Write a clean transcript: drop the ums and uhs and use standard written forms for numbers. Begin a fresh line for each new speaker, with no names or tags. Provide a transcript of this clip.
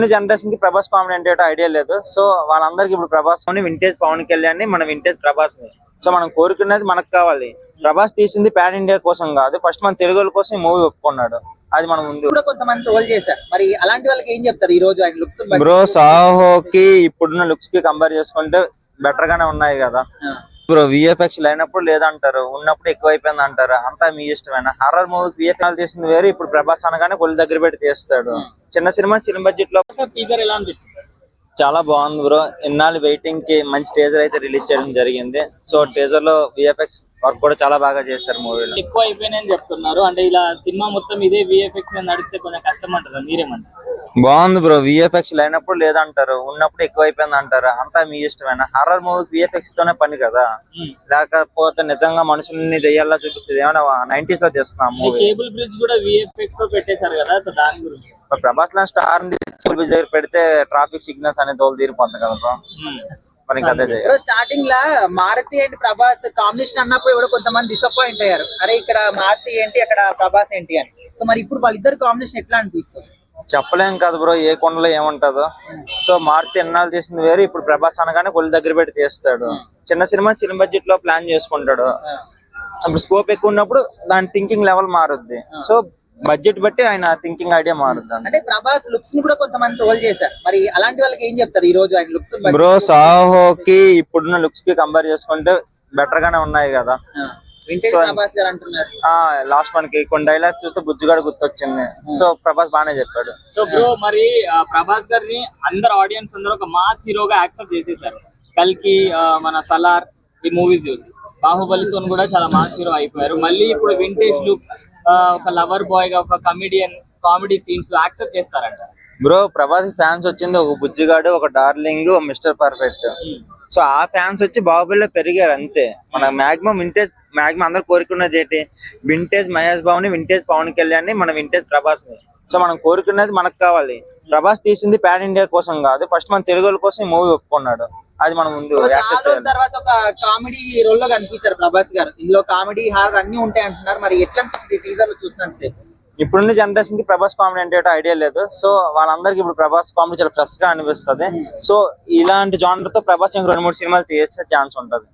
ఇప్పుడున్న జనరేషన్ కి ప్రభాస్ కామెడీ అంటే ఐడియా లేదు. సో వాళ్ళందరికి ఇప్పుడు ప్రభాస్ వింటేజ్ పవన్ కళ్యాణ్ ని, మన వింటేజ్ ప్రభాస్ ని. సో మనం కోరుకునేది మనకు కావాలి. ప్రభాస్ తీసింది పాన్ ఇండియా కోసం కాదు, ఫస్ట్ మన తెలుగు కోసం మూవీ ఒప్పుకున్నాడు. అది మనం ముందు
కూడా కొంతమంది ట్రోల్ చేశారు. మరి అలాంటి వాళ్ళకి ఏం చెప్తారు ఈ రోజు ఆయన లుక్స్?
బ్రో సాహోకి ఇప్పుడున్న లుక్స్ కి కంపేర్ చేసుకుంటే బెటర్ గానే ఉన్నాయి కదా బ్రో. విఎఫ్ఎక్స్ లేనప్పుడు లేదంటారు, ఉన్నప్పుడు ఎక్కువైపోయింది అంటారు. అంతా మీ ఇష్టమైన హర్రర్ మూవీకి విఎఫ్ఎక్స్ తీసింది వేరు. ఇప్పుడు ప్రభాస్ అనగానే కొల్లు దగ్గర పెట్టి తీస్తాడు. చిన్న సినిమా బడ్జెట్ లో
ఎలా అనిపించింది?
చాలా బాగుంది బ్రో. ఇన్నాళ్ళు వెయిటింగ్ కి మంచి టీజర్ అయితే రిలీజ్ చేయడం జరిగింది. సో టీజర్ లో విఎఫ్ఎక్స్ వర్క్ కూడా చాలా బాగా చేశారు. మూవీలో
ఎక్కువ అయిపోయినాయని చెప్తున్నారు. అంటే ఇలా సినిమా మొత్తం ఇదే విఎఫ్ఎక్స్ నడిస్తే కొంచెం కష్టం అంటారు, మీరేమంటారు?
బాగుంది బ్రో. విఎఫ్ఎక్స్ లేనప్పుడు లేదంటారు, ఉన్నప్పుడు ఎక్కువైపోయింది అంటారు. అంతా మీ ఇష్టమైన హర్రర్ మూవీకి విఎఫ్ఎక్స్ తోనే పని కదా. లేకపోతే నిజంగా మనుషుల్ని దెయ్యాలా చూపిస్తుంది ఏమైనా 90s లో తీస్తున్నాం మూవీ.
కేబుల్ బ్రిడ్జ్ కూడా విఎఫ్ఎక్స్ తో పెట్టేశారు కదా, సో దాని గురించి
ప్రభాస్ లా స్టార్ దగ్గర పెడితే ట్రాఫిక్ సిగ్నల్స్ అనేది తోలు తీరిపోతుంది కదా బ్రో. మరి అదే
స్టార్టింగ్ లా మారుతి అండ్ ప్రభాస్ కాంబినేషన్ అన్నప్పుడు కూడా కొంతమంది డిసప్పాయింట్ అయ్యారు. అరే ఇక్కడ మారుతి ఏంటి, అక్కడ ప్రభాస్ ఏంటి అని. సో మరి ఇప్పుడు వాళ్ళిద్దరు కాంబినేషన్ ఎట్లా అనిపిస్తుంది?
చెప్పలేం కదా బ్రో, ఏ కొండలో ఏముంటదో. సో మారుతి ఎన్నాళ్ళు తీసింది వేరు. ఇప్పుడు ప్రభాస్ అనగానే కొల్లు దగ్గర పెట్టి తీస్తాడు. చిన్న సినిమా బడ్జెట్ లో ప్లాన్ చేసుకుంటాడు. అప్పుడు స్కోప్ ఎక్కువ ఉన్నప్పుడు దాని థింకింగ్ లెవెల్ మారుద్ది. సో బడ్జెట్ బట్టి ఆయన థింకింగ్ ఐడియా మారుద్ది.
అంటే ప్రభాస్ లుక్స్ ని కూడా కొంతమంది ట్రోల్ చేశారు. మరి అలాంటి వాళ్ళకి ఏం చెప్తారు ఈ రోజు ఆయన లుక్స్?
బ్రో సాహోకి ఇప్పుడున్న లుక్స్ కి కంపేర్ చేసుకుంటే బెటర్ గానే ఉన్నాయి కదా. లాస్ట్ మనకి కొన్ని డైలాగ్స్ చూస్తే బుజ్జిగాడు గుర్తొచ్చింది. సో ప్రభాస్ బాగానే చెప్పాడు.
సో బ్రో మరి ప్రభాస్ గారిని అందరు ఆడియన్స్ అందరూ ఒక మాస్ హీరోగా యాక్సెప్ట్ చేసేసారు. కల్కి, మన సలార్ ఈ మూవీస్ చూసి బాహుబలితో కూడా చాలా మాస్ హీరో అయిపోయారు. మళ్ళీ ఇప్పుడు వింటేజ్ లుక్, ఒక లవర్ బాయ్ గా, ఒక కమిడియన్, కామెడీ సీన్స్ యాక్సెప్ట్ చేస్తారంట.
బ్రో ప్రభాస్ ఫ్యాన్స్ వచ్చింది ఒక బుజ్జిగాడు, ఒక డార్లింగ్, ఒక మిస్టర్ పర్ఫెక్ట్. సో ఆ ఫ్యాన్స్ వచ్చి బాహుబలిలో పెరిగారు అంతే. మన మాక్సిమం అందరు కోరుకున్నది ఏంటి, వింటేజ్ మహేష్ బాబుని, వింటేజ్ పవన్ కళ్యాణ్ ని, మన వింటేజ్ ప్రభాస్ ని. సో మనం కోరుకునేది మనకు కావాలి. ప్రభాస్ తీసింది పాన్ ఇండియా కోసం కాదు, ఫస్ట్ మన తెలుగు కోసం మూవీ ఒప్పుకున్నాడు. అది మనం ముందు
తర్వాత ఒక కామెడీ రోల్ లో కనిపించారు ప్రభాస్ గారు. ఇందులో కామెడీ హారర్ అన్ని ఉంటాయి అంటున్నారు. మరి ఎట్లా అనిపిస్తుంది టీజర్ లో చూసినంత సేపు?
ఇప్పుడున్న జనరేషన్ కి ప్రభాస్ కామెడీ అంటే ఐడియా లేదు. సో వాళ్ళందరికి ఇప్పుడు ప్రభాస్ కామెడీ చాలా ఫ్రెష్ గా అనిపిస్తుంది. సో ఇలాంటి జానర్ తో ప్రభాస్ 2-3 సినిమాలు తీసే ఛాన్స్ ఉంటది.